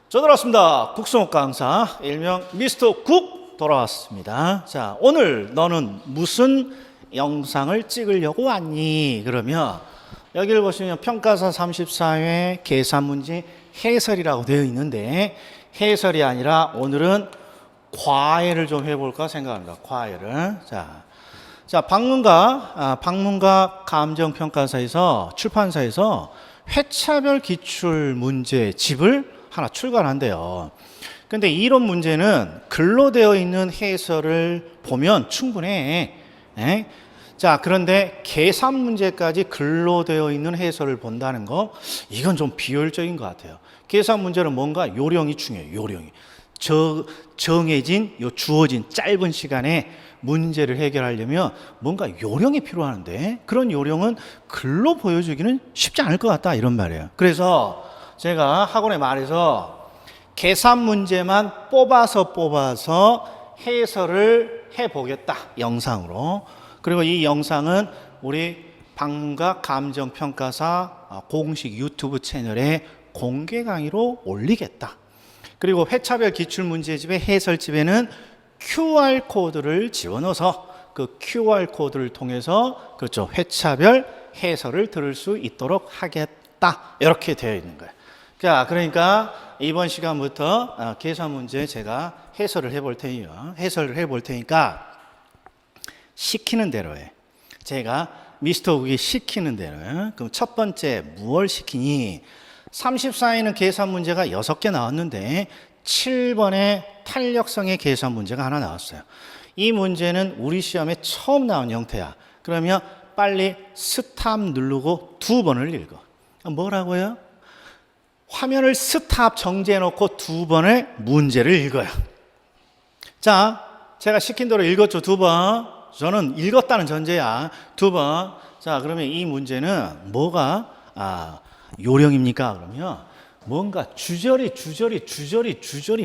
저 돌아왔습니다. 국성욱 강사, 일명 미스터 국 돌아왔습니다. 자, 오늘 너는 무슨 영상을 찍으려고 왔니? 그러면 여기를 보시면 평가사 34회 계산 문제 해설이라고 되어 있는데 해설이 아니라 오늘은 과외를 좀 해볼까 생각합니다. 과외를. 자, 방문가 감정평가사에서 출판사에서 회차별 기출 문제 집을 하나 출간한대요. 근데 이론 문제는 글로 되어 있는 해설을 보면 충분해. 자, 그런데 계산 문제까지 글로 되어 있는 해설을 본다는 거, 이건 좀 비효율적인 것 같아요. 계산 문제는 뭔가 요령이 중요해요. 요령이. 정해진, 주어진 짧은 시간에 문제를 해결하려면 뭔가 요령이 필요한데 그런 요령은 글로 보여주기는 쉽지 않을 것 같다, 이런 말이에요. 그래서 제가 학원에 말해서 계산 문제만 뽑아서 해설을 해보겠다, 영상으로. 그리고 이 영상은 우리 방문가 감정평가사 공식 유튜브 채널에 공개 강의로 올리겠다. 그리고 회차별 기출문제집의 해설집에는 QR코드를 집어넣어서 그 QR코드를 통해서 그렇죠, 회차별 해설을 들을 수 있도록 하겠다, 이렇게 되어 있는 거예요. 자, 그러니까 이번 시간부터 계산 문제 제가 해설을 해볼 테니까 시키는 대로 해. 제가 미스터 국이 시키는 대로 해. 그럼 첫 번째 무엇을 시키니? 34에는 계산 문제가 6개 나왔는데 7번에 탄력성의 계산 문제가 하나 나왔어요. 이 문제는 우리 시험에 처음 나온 형태야. 그러면 빨리 스탑 누르고 2번을 읽어. 뭐라고요? 화면을 스탑 정지해 놓고 2번의 문제를 읽어요. 자, 제가 시킨 대로 읽었죠, 2번. 저는 읽었다는 전제야. 2번. 자, 그러면 이 문제는 뭐가 요령입니까? 그러면 뭔가 주저리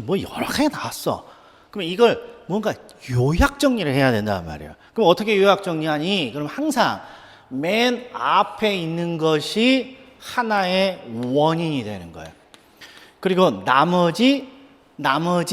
뭐 여러 가지 나왔어. 그러면 이걸 뭔가 요약 정리를 해야 된단 말이에요. 그럼 어떻게 요약 정리하니? 그럼 항상 맨 앞에 있는 것이 하나의 원인이 되는 거예요. 그리고 나머지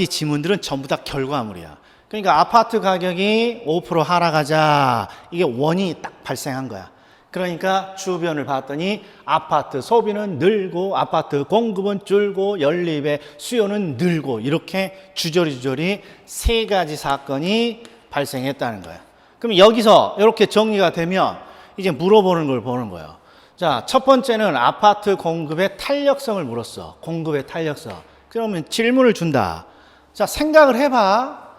지문들은 전부 다 결과물이야. 그러니까 아파트 가격이 5% 하락하자, 이게 원인이 딱 발생한 거야. 그러니까 주변을 봤더니 아파트 소비는 늘고 아파트 공급은 줄고 연립의 수요는 늘고, 이렇게 주저리 세 가지 사건이 발생했다는 거야. 그럼 여기서 이렇게 정리가 되면 이제 물어보는 걸 보는 거예요. 자, 첫 번째는 아파트 공급의 탄력성을 물었어. 공급의 탄력성. 그러면 질문을 준다. 자, 생각을 해봐.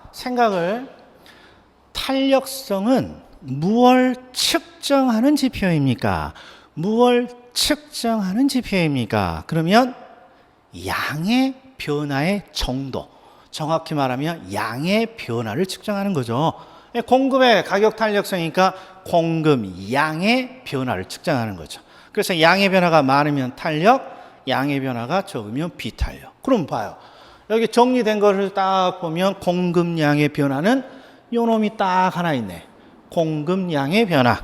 탄력성은 무엇을 측정하는 지표입니까? 그러면 양의 변화의 정도, 정확히 말하면 양의 변화를 측정하는 거죠. 공급의 가격 탄력성이니까 공급 양의 변화를 측정하는 거죠. 그래서 양의 변화가 많으면 탄력, 양의 변화가 적으면 비탄력. 그럼 봐요. 여기 정리된 것을 딱 보면 공급량의 변화는 요놈이 딱 하나 있네. 공급량의 변화.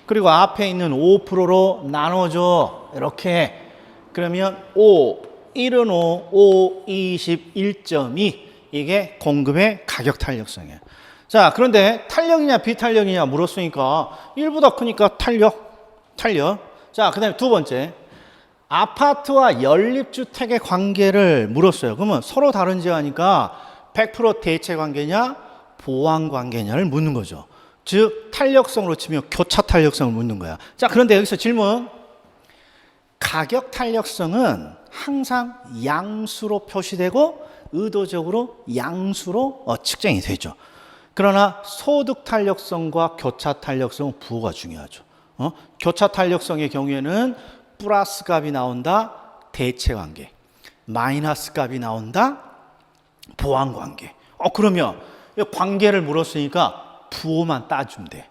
그리고 앞에 있는 5%로 나눠줘. 이렇게. 그러면 1은 5, 21.2. 이게 공급의 가격 탄력성이에요. 자, 그런데 탄력이냐 비탄력이냐 물었으니까 1보다 크니까 탄력. 자, 그 다음에 두 번째. 아파트와 연립주택의 관계를 물었어요. 그러면 서로 다른지 하니까 100% 대체 관계냐 보완 관계냐를 묻는 거죠. 즉 탄력성으로 치면 교차 탄력성을 묻는 거야. 자, 그런데 여기서 질문. 가격 탄력성은 항상 양수로 표시되고 의도적으로 양수로 측정이 되죠. 그러나 소득 탄력성과 교차 탄력성은 부호가 중요하죠. 교차 탄력성의 경우에는 플러스 값이 나온다, 대체 관계. 마이너스 값이 나온다, 보완 관계. 그러면 관계를 물었으니까 부호만 따주면 돼.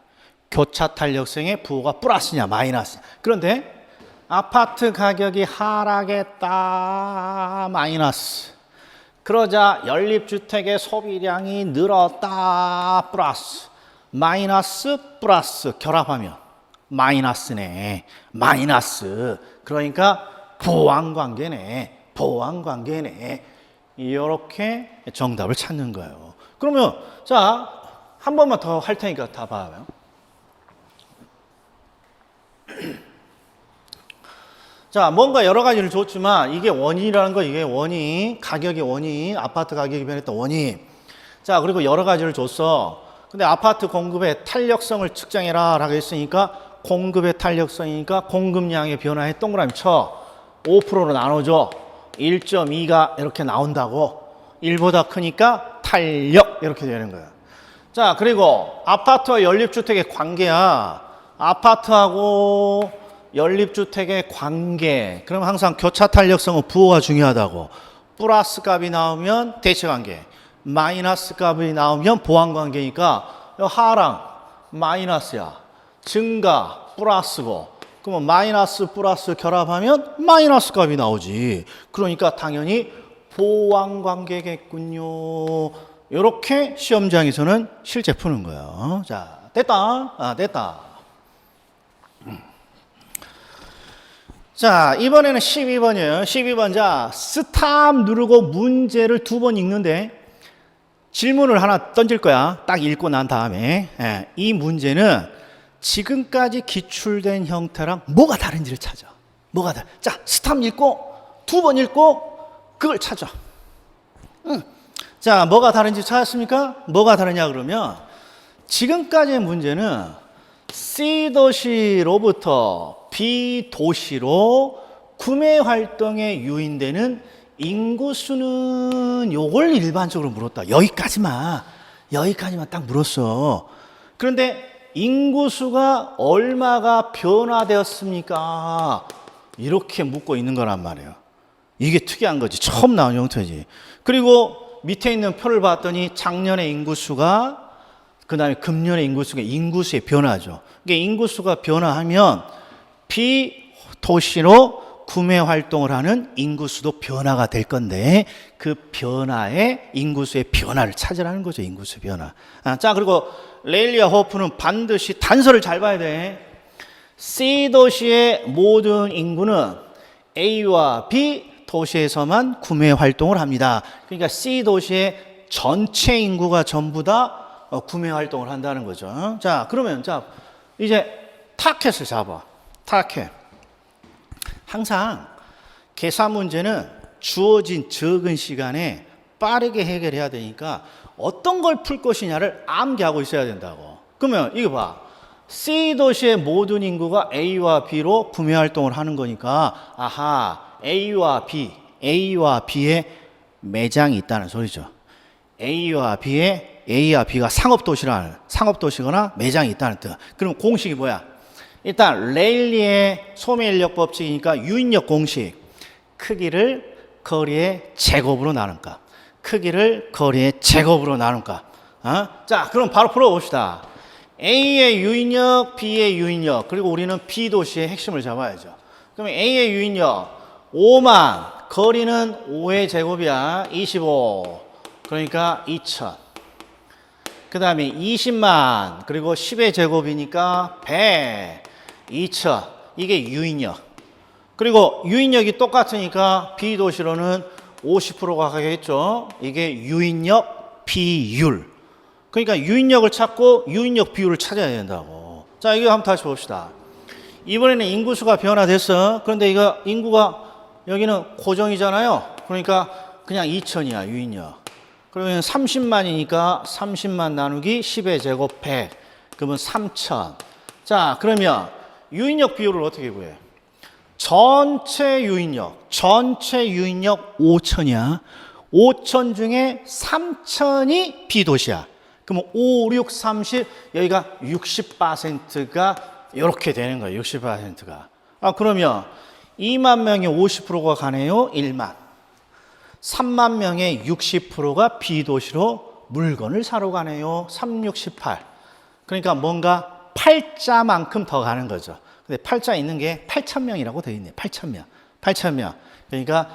교차 탄력성의 부호가 플러스냐 마이너스냐. 그런데 아파트 가격이 하락했다, 마이너스. 그러자 연립주택의 소비량이 늘었다, 플러스. 마이너스 플러스 결합하면 마이너스네. 마이너스. 그러니까 보완 관계네. 이렇게 정답을 찾는 거예요. 그러면 자, 한 번만 더 할 테니까 다 봐요. 자, 뭔가 여러 가지를 줬지만 이게 원인이라는 거, 이게 원인, 가격이 원인, 아파트 가격이 변했던 원인. 자, 그리고 여러 가지를 줬어. 근데 아파트 공급의 탄력성을 측정해라 라고 했으니까 공급의 탄력성이니까 공급량의 변화에 동그라미 쳐. 5%로 나눠줘. 1.2가 이렇게 나온다고. 1보다 크니까 탄력 이렇게 되는 거야. 자, 그리고 아파트와 연립주택의 관계야. 아파트하고 연립주택의 관계. 그럼 항상 교차 탄력성은 부호가 중요하다고. 플러스 값이 나오면 대체관계. 마이너스 값이 나오면 보완관계니까 하랑 마이너스야. 증가 플러스고. 그러면 마이너스 플러스 결합하면 마이너스 값이 나오지. 그러니까 당연히 보완관계겠군요. 이렇게 시험장에서는 실제 푸는 거예요. 자, 됐다. 됐다. 자, 이번에는 12번이에요. 12번. 자, 스탑 누르고 문제를 2번 읽는데 질문을 하나 던질 거야. 딱 읽고 난 다음에. 이 문제는 지금까지 기출된 형태랑 뭐가 다른지를 찾아. 뭐가 다른. 자, 스탑 읽고 2번 읽고 그걸 찾아. 자, 뭐가 다른지 찾았습니까? 뭐가 다르냐 그러면 지금까지의 문제는 C 도시로부터 B 도시로 구매 활동에 유인되는 인구수는 요걸 일반적으로 물었다. 여기까지만 딱 물었어. 그런데 인구수가 얼마가 변화되었습니까? 이렇게 묻고 있는 거란 말이에요. 이게 특이한 거지. 처음 나온 형태지. 그리고 밑에 있는 표를 봤더니 작년의 인구수가 그 다음에 금년의 인구수가 인구수의 변화죠. 이게 인구수가 변화하면 비도시로 구매 활동을 하는 인구수도 변화가 될 건데 그 변화의 인구수의 변화를 찾으라는 거죠. 인구수 변화. 자, 그리고 레일리와 호프는 반드시 단서를 잘 봐야 돼. C 도시의 모든 인구는 A와 B 도시에서만 구매 활동을 합니다. 그러니까 C 도시의 전체 인구가 전부 다 구매 활동을 한다는 거죠. 자, 그러면 자 이제 타켓을 잡아. 타켓. 항상 계산 문제는 주어진 적은 시간에 빠르게 해결해야 되니까 어떤 걸 풀 것이냐를 암기하고 있어야 된다고. 그러면 이거 봐. C 도시의 모든 인구가 A와 B로 구매 활동을 하는 거니까 아하, A와 B의 매장이 있다는 소리죠. A와 B가 상업도시거나 매장이 있다는 뜻. 그럼 공식이 뭐야? 일단 레일리의 소매인력 법칙이니까 유인력 공식. 크기를 거리의 제곱으로 나눈 값. 자, 그럼 바로 풀어봅시다. A의 유인력, B의 유인력, 그리고 우리는 B 도시의 핵심을 잡아야죠. 그러면 A의 유인력 5만, 거리는 5의 제곱이야. 25. 그러니까 2,000. 그 다음에 20만, 그리고 10의 제곱이니까 100, 2,000. 이게 유인력. 그리고 유인력이 똑같으니까 B 도시로는 50%가 가겠죠. 이게 유인력 비율. 그러니까 유인력을 찾고 유인력 비율을 찾아야 된다고. 자, 이거 한번 다시 봅시다. 이번에는 인구수가 변화됐어. 그런데 이거 인구가 여기는 고정이잖아요. 그러니까 그냥 2,000이야, 유인력. 그러면 30만이니까 30만 나누기 10의 제곱 100. 그러면 3,000. 자, 그러면 유인력 비율을 어떻게 구해? 전체 유인력 5,000이야. 5,000 중에 3,000이 B도시야. 그러면 5, 6, 30, 여기가 60%가 이렇게 되는 거예요. 60%가. 그러면 2만 명의 50%가 가네요. 1만. 3만 명의 60%가 B도시로 물건을 사러 가네요. 3, 6, 18. 그러니까 뭔가 8자만큼 더 가는 거죠. 근데 8자 있는 게 8,000명이라고 되어 있네요. 8,000명. 그러니까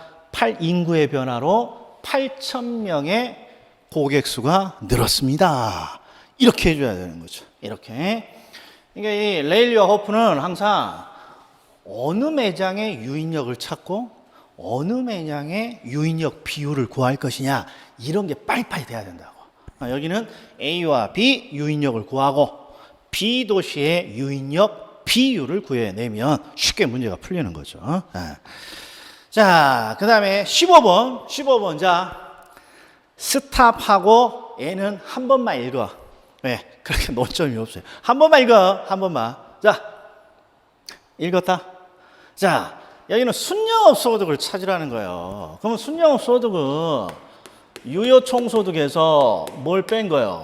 인구의 변화로 8,000명의 고객 수가 늘었습니다. 이렇게 해줘야 되는 거죠. 이렇게. 그러니까 이 레일리와 호프는 항상 어느 매장의 유인력을 찾고 어느 매장의 유인력 비율을 구할 것이냐 이런 게 빨리빨리 돼야 된다고. 여기는 A와 B 유인력을 구하고 B 도시의 유인력 비율을 구해내면 쉽게 문제가 풀리는 거죠. 자, 그 다음에 15번. 자, 스탑하고 얘는 한 번만 읽어. 왜? 그렇게 논점이 없어요. 한 번만 읽어. 한 번만. 자, 읽었다. 자, 여기는 순영업 소득을 찾으라는 거예요. 그러면 순영업 소득은 유효총소득에서 뭘 뺀 거예요?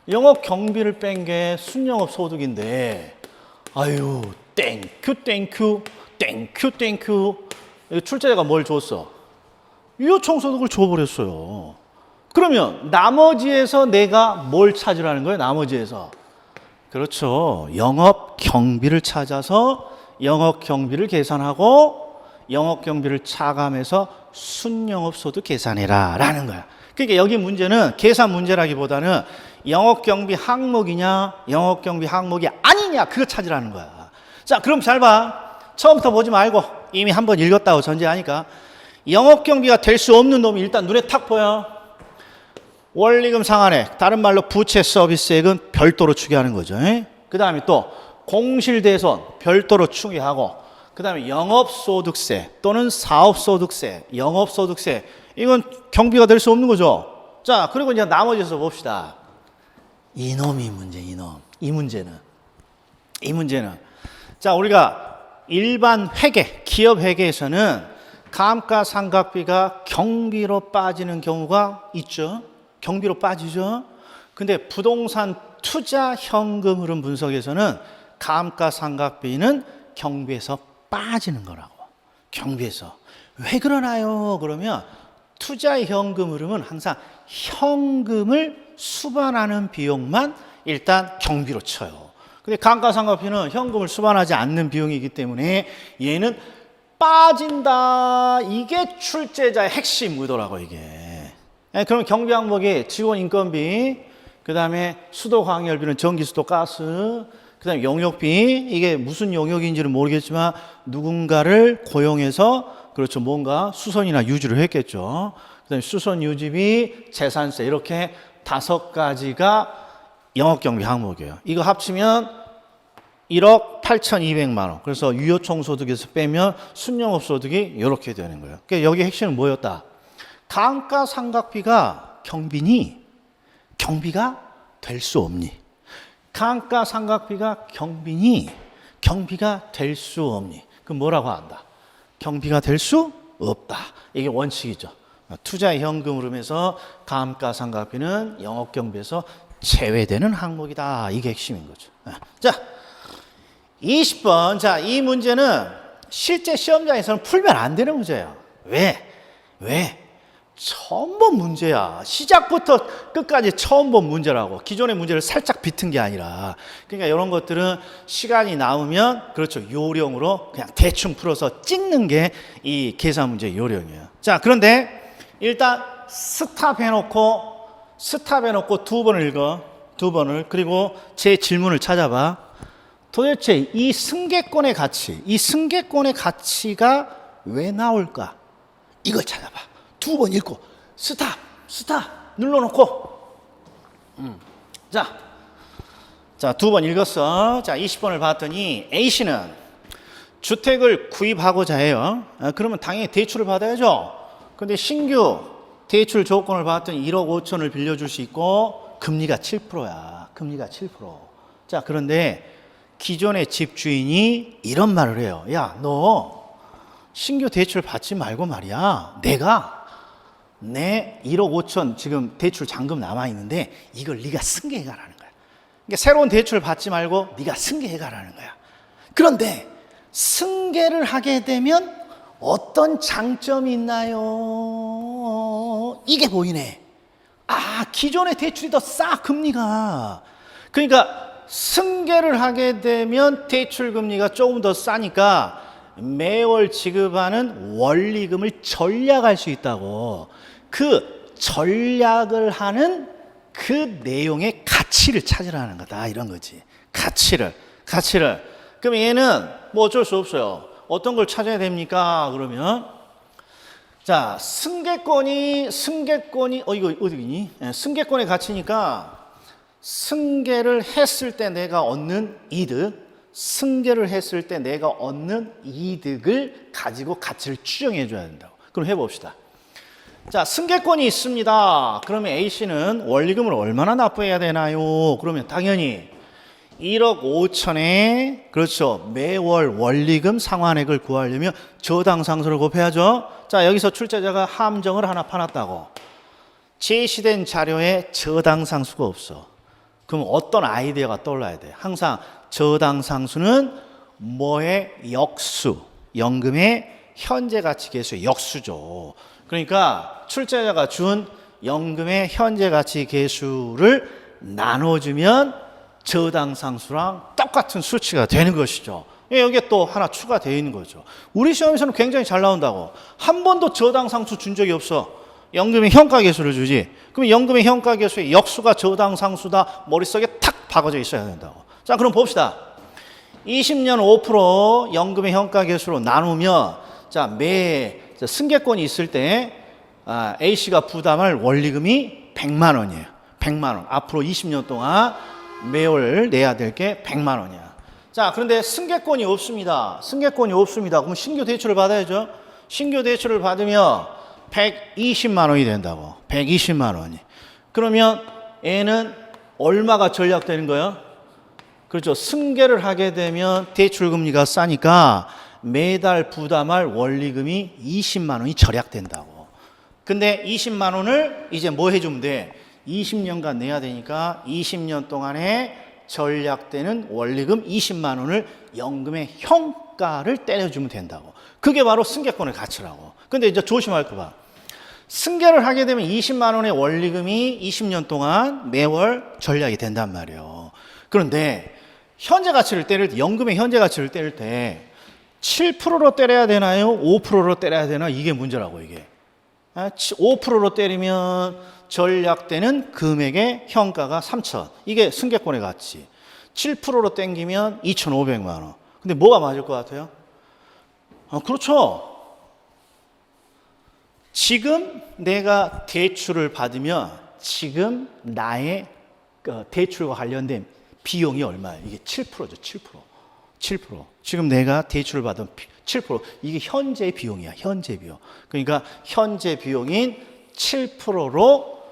영업 경비를 뺀 게 순영업 소득인데, 아유, 땡큐. 출제자가 뭘 줬어? 유효총소득을 줘버렸어요. 그러면 나머지에서 내가 뭘 찾으라는 거예요? 나머지에서. 그렇죠. 영업 경비를 찾아서 영업 경비를 계산하고 영업 경비를 차감해서 순영업 소득 계산해라 라는 거야. 그러니까 여기 문제는 계산 문제라기보다는 영업 경비 항목이냐 영업 경비 항목이 아니냐 그거 찾으라는 거야. 자, 그럼 잘 봐. 처음부터 보지 말고 이미 한번 읽었다고 전제하니까 영업 경비가 될 수 없는 놈이 일단 눈에 탁 보여. 원리금 상환액, 다른 말로 부채 서비스액은 별도로 추계하는 거죠. 그 다음에 또 공실대손 별도로 추계하고, 그 다음에 영업소득세 또는 사업소득세, 영업소득세 이건 경비가 될 수 없는 거죠. 자, 그리고 이제 나머지에서 봅시다. 이놈이 문제, 이놈. 이 문제는 자, 우리가 일반 회계, 기업 회계에서는 감가상각비가 경비로 빠지는 경우가 있죠. 경비로 빠지죠. 근데 부동산 투자 현금 흐름 분석에서는 감가상각비는 경비에서 빠지는 거라고. 경비에서. 왜 그러나요? 그러면 투자 현금 흐름은 항상 현금을 수반하는 비용만 일단 경비로 쳐요. 근데 감가상각비는 현금을 수반하지 않는 비용이기 때문에 얘는 빠진다. 이게 출제자의 핵심 의도라고, 이게. 그럼 경비 항목이 직원 인건비, 그 다음에 수도 광열비는 전기, 수도, 가스, 그 다음에 용역비, 이게 무슨 용역인지는 모르겠지만 누군가를 고용해서 그렇죠, 뭔가 수선이나 유지를 했겠죠. 그 다음에 수선 유지비, 재산세 이렇게 5가지가 영업경비 항목이에요. 이거 합치면 1억 8,200만 원. 그래서 유효총소득에서 빼면 순영업소득이 이렇게 되는 거예요. 그러니까 여기 핵심은 뭐였다? 감가상각비가 경비니? 경비가 될 수 없니? 감가상각비가 경비니? 경비가 될 수 없니? 그럼 뭐라고 한다? 경비가 될 수 없다. 이게 원칙이죠. 투자 현금 흐름에서 감가상각비는 영업경비에서 제외되는 항목이다. 이게 핵심인 거죠. 자, 20번. 자, 이 문제는 실제 시험장에서는 풀면 안 되는 문제예요. 왜? 처음 본 문제야. 시작부터 끝까지 처음 본 문제라고. 기존의 문제를 살짝 비튼 게 아니라. 그러니까 이런 것들은 시간이 남으면 그렇죠, 요령으로 그냥 대충 풀어서 찍는 게 이 계산 문제의 요령이에요. 자, 그런데 일단 스탑해놓고 2번을 읽어. 2번을. 그리고 제 질문을 찾아봐. 도대체 이 승계권의 가치가 왜 나올까? 이걸 찾아봐. 2번 읽고 스탑 눌러놓고 자 2번 읽었어. 자, 20번을 봤더니 A씨는 주택을 구입하고자 해요. 그러면 당연히 대출을 받아야죠. 근데 신규 대출 조건을 봤더니 1억 5천을 빌려줄 수 있고 금리가 7%야. 금리가 7%. 자, 그런데 기존의 집주인이 이런 말을 해요. 야, 너 신규 대출 받지 말고 말이야, 내가 내 1억 5천 지금 대출 잔금 남아있는데 이걸 네가 승계해가라는 거야. 그러니까 새로운 대출 받지 말고 네가 승계해가라는 거야. 그런데 승계를 하게 되면 어떤 장점이 있나요? 이게 보이네. 아, 기존의 대출이 더 싸, 금리가. 그러니까 승계를 하게 되면 대출 금리가 조금 더 싸니까 매월 지급하는 원리금을 전략할 수 있다고. 그 전략을 하는 그 내용의 가치를 찾으라는 거다, 이런 거지. 가치를. 그럼 얘는 뭐 어쩔 수 없어요. 어떤 걸 찾아야 됩니까? 그러면 자, 승계권이 이거 어디니? 승계권의 가치니까 승계를 했을 때 내가 얻는 이득, 승계를 했을 때 내가 얻는 이득을 가지고 가치를 추정해 줘야 된다고. 그럼 해봅시다. 자, 승계권이 있습니다. 그러면 A씨는 원리금을 얼마나 납부해야 되나요? 그러면 당연히 1억 5천에 그렇죠. 매월 원리금 상환액을 구하려면 저당상수를 곱해야죠. 자, 여기서 출제자가 함정을 하나 파놨다고. 제시된 자료에 저당상수가 없어. 그럼 어떤 아이디어가 떠올라야 돼? 항상 저당상수는 뭐의 역수, 연금의 현재 가치 계수의 역수죠. 그러니까 출제자가 준 연금의 현재 가치 계수를 나눠주면 저당상수랑 똑같은 수치가 되는 것이죠. 여기에 또 하나 추가되어 있는 거죠. 우리 시험에서는 굉장히 잘 나온다고. 한 번도 저당상수 준 적이 없어. 연금의 현가계수를 주지. 그럼 연금의 현가계수의 역수가 저당상수다. 머릿속에 탁 박아져 있어야 된다고. 자, 그럼 봅시다. 20년 5% 연금의 현가계수로 나누면 자, 매 승계권이 있을 때 A씨가 부담할 원리금이 100만 원이에요. 100만 원. 앞으로 20년 동안 매월 내야 될 게 100만 원이야. 자, 그런데 승계권이 없습니다. 승계권이 없습니다. 그럼 신규 대출을 받아야죠. 신규 대출을 받으면 120만 원이 된다고. 120만 원이. 그러면 얘는 얼마가 절약되는 거예요? 그렇죠. 승계를 하게 되면 대출금리가 싸니까 매달 부담할 원리금이 20만 원이 절약된다고. 근데 20만 원을 이제 뭐 해주면 돼? 20년간 내야 되니까 20년 동안에 절약되는 원리금 20만 원을 연금의 현가를 때려주면 된다고. 그게 바로 승계권의 가치라고. 근데 이제 조심할 거 봐. 승계를 하게 되면 20만 원의 원리금이 20년 동안 매월 절약이 된단 말이에요. 그런데 현재 가치를 때릴 때, 연금의 현재 가치를 때릴 때 7%로 때려야 되나요? 5%로 때려야 되나? 이게 문제라고, 이게. 5%로 때리면 절약되는 금액의 현가가 3천. 이게 승계권의 가치. 7%로 땡기면 2,500만 원. 근데 뭐가 맞을 것 같아요? 그렇죠. 지금 내가 대출을 받으면 지금 나의 대출과 관련된 비용이 얼마예요? 이게 7%죠, 7%. 7%. 지금 내가 대출을 받은 7%. 이게 현재 비용이야, 현재 비용. 그러니까 현재 비용인 7%로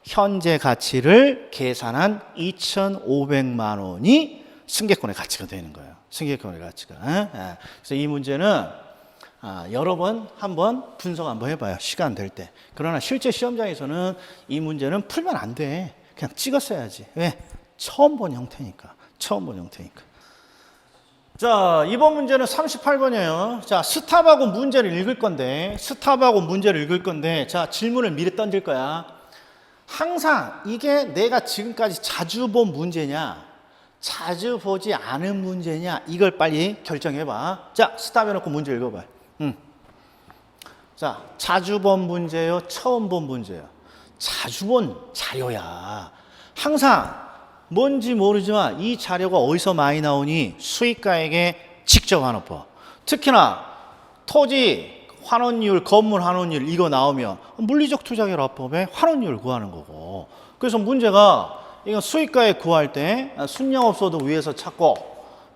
현재 가치를 계산한 2,500만 원이 승계권의 가치가 되는 거예요. 승계권의 가치가. 그래서 이 문제는 여러 번 한번 분석 한번 해봐요. 시간 될 때. 그러나 실제 시험장에서는 이 문제는 풀면 안 돼. 그냥 찍었어야지. 왜? 처음 본 형태니까. 처음 본 형태니까. 자, 이번 문제는 38번이에요. 자, 스탑하고 문제를 읽을 건데, 자, 질문을 미리 던질 거야. 항상 이게 내가 지금까지 자주 본 문제냐, 자주 보지 않은 문제냐, 이걸 빨리 결정해봐. 자, 스탑해놓고 문제 읽어봐. 자, 자주 본 문제요, 처음 본 문제요. 자주 본 자료야. 항상 뭔지 모르지만 이 자료가 어디서 많이 나오니? 수익가액의 직접 환원법. 특히나 토지 환원율, 건물 환원율 이거 나오면 물리적 투자결합법에 환원율 구하는 거고. 그래서 문제가 이건 수익가액 구할 때 순영업소득 위에서 찾고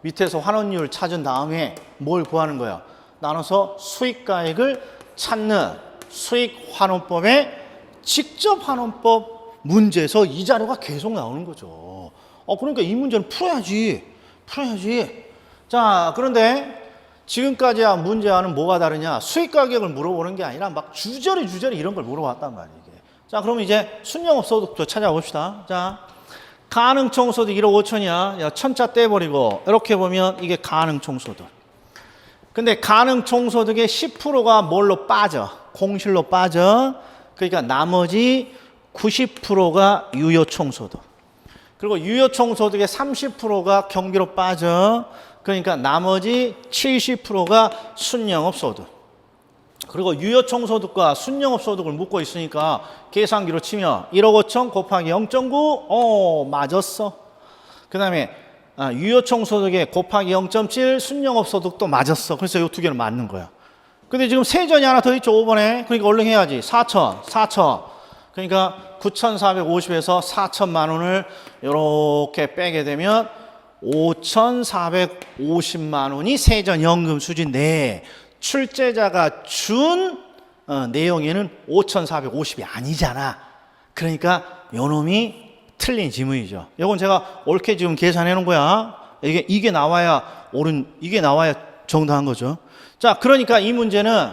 밑에서 환원율 찾은 다음에 뭘 구하는 거야? 나눠서 수익가액을 찾는 수익환원법의 직접 환원법 문제에서 이 자료가 계속 나오는 거죠. 그러니까 이 문제는 풀어야지. 자, 그런데 지금까지와 문제와는 뭐가 다르냐? 수익 가격을 물어보는 게 아니라 막 주저리 이런 걸 물어봤단 말이에요. 이게. 자, 그럼 이제 순영업 소득도 찾아봅시다. 자, 가능총 소득 1억 5천이야. 야, 천자 떼버리고 이렇게 보면 이게 가능총 소득. 근데 가능총 소득의 10%가 뭘로 빠져? 공실로 빠져. 그러니까 나머지 90%가 유효총 소득. 그리고 유효총 소득의 30%가 경비로 빠져. 그러니까 나머지 70%가 순영업 소득. 그리고 유효총 소득과 순영업 소득을 묶고 있으니까 계산기로 치면 1억 5천 곱하기 0.9. 맞았어. 그 다음에 유효총 소득에 곱하기 0.7 순영업 소득도 맞았어. 그래서 이 두 개는 맞는 거야. 근데 지금 세전이 하나 더 있죠, 5번에. 그러니까 얼른 해야지. 4천. 그러니까 9,450에서 4천만 원을 이렇게 빼게 되면 5,450만 원이 세전연금 수지인데 출제자가 준 내용에는 5,450이 아니잖아. 그러니까 요놈이 틀린 지문이죠. 이건 제가 옳게 지금 계산해 놓은 거야. 이게 나와야 이게 나와야 정당한 거죠. 자, 그러니까 이 문제는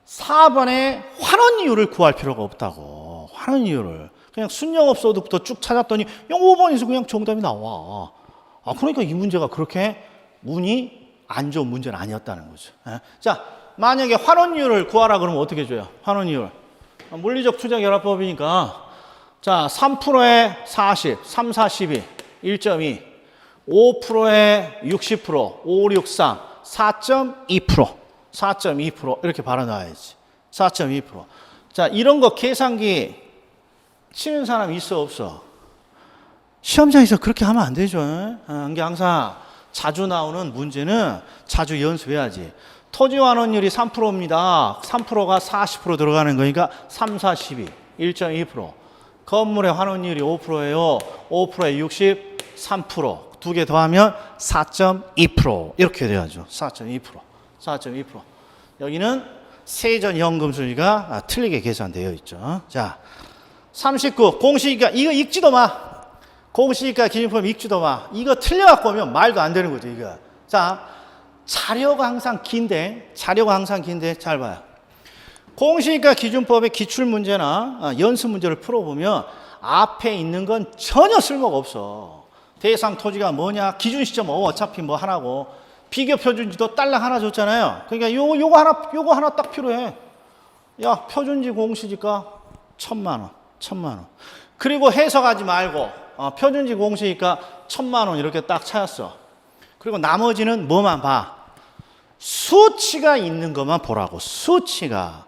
4번에 환원이율을 구할 필요가 없다고. 환원이율을. 그냥 순영업소득부터 쭉 찾았더니 5번에서 그냥 정답이 나와. 그러니까 이 문제가 그렇게 운이 안 좋은 문제는 아니었다는 거죠. 자, 만약에 환원이율을 구하라 그러면 어떻게 줘요? 환원이율. 물리적 투자결합법이니까 자, 3%에 40, 3, 4, 12, 1.2, 5%에 60%, 5, 6, 3, 4.2% 이렇게 발라놔야지. 4.2%. 자, 이런 거 계산기 치는 사람 있어 없어? 시험장에서 그렇게 하면 안 되죠. 이게 항상 자주 나오는 문제는 자주 연습해야지. 토지 환원율이 3%입니다. 3%가 40% 들어가는 거니까 3, 4, 12, 1.2%. 건물의 환원율이 5%예요. 5%에 63%. 두 개 더하면 4.2% 이렇게 돼야죠. 4.2%. 여기는 세전연금 수지가 틀리게 계산되어 있죠. 자, 39 공시지가 이거 읽지도 마. 공시지가 기준법 읽지도 마. 이거 틀려갖고 오면 말도 안 되는 거죠. 이거. 자, 자료가 항상 긴데 잘 봐요. 공시지가 기준법의 기출문제나 연습 문제를 풀어보면 앞에 있는 건 전혀 쓸모가 없어. 대상 토지가 뭐냐, 기준 시점 어차피 뭐 하나고, 비교 표준지도 딸랑 하나 줬잖아요. 그러니까 요거 하나 딱 필요해. 야, 표준지 공시지가 1,000만 원. 그리고 해석하지 말고 표준지 공시지가 1,000만 원 이렇게 딱 찾았어. 그리고 나머지는 뭐만 봐. 수치가 있는 것만 보라고. 수치가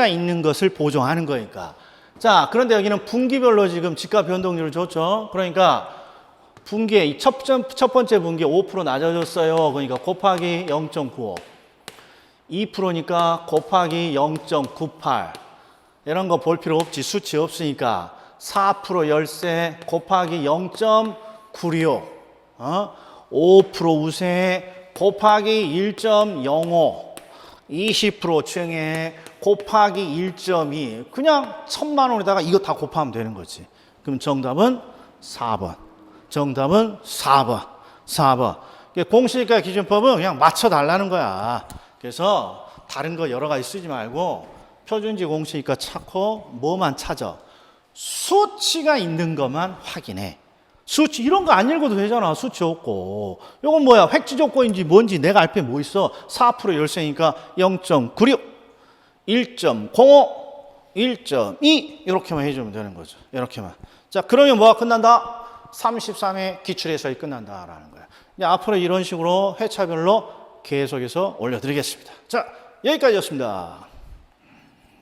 있는 것을 보정하는 거니까. 자, 그런데 여기는 분기별로 지금 집값 변동률을 줬죠. 그러니까 분기에 첫 번째 분기에 5% 낮아졌어요. 그러니까 곱하기 0.95. 2%니까 곱하기 0.98. 이런 거 볼 필요 없지. 수치 없으니까. 4% 열세 곱하기 0.96. 5% 우세 곱하기 1.05. 20% 증액 곱하기 1.2. 그냥 1,000만 원에다가 이거 다 곱하면 되는 거지. 그럼 정답은 4번. 4번. 공시지가 기준법은 그냥 맞춰달라는 거야. 그래서 다른 거 여러 가지 쓰지 말고 표준지 공시지가 찾고 뭐만 찾아. 수치가 있는 것만 확인해. 수치 이런 거 안 읽어도 되잖아. 수치 없고. 이건 뭐야? 획지 조건인지 뭔지 내가 알 게 뭐 있어? 4% 열세니까 0.96, 1.05, 1.2 이렇게만 해주면 되는 거죠. 이렇게만. 자, 그러면 뭐가 끝난다? 33회 기출해석이 끝난다라는 거야. 이제 앞으로 이런 식으로 회차별로 계속해서 올려드리겠습니다. 자, 여기까지였습니다.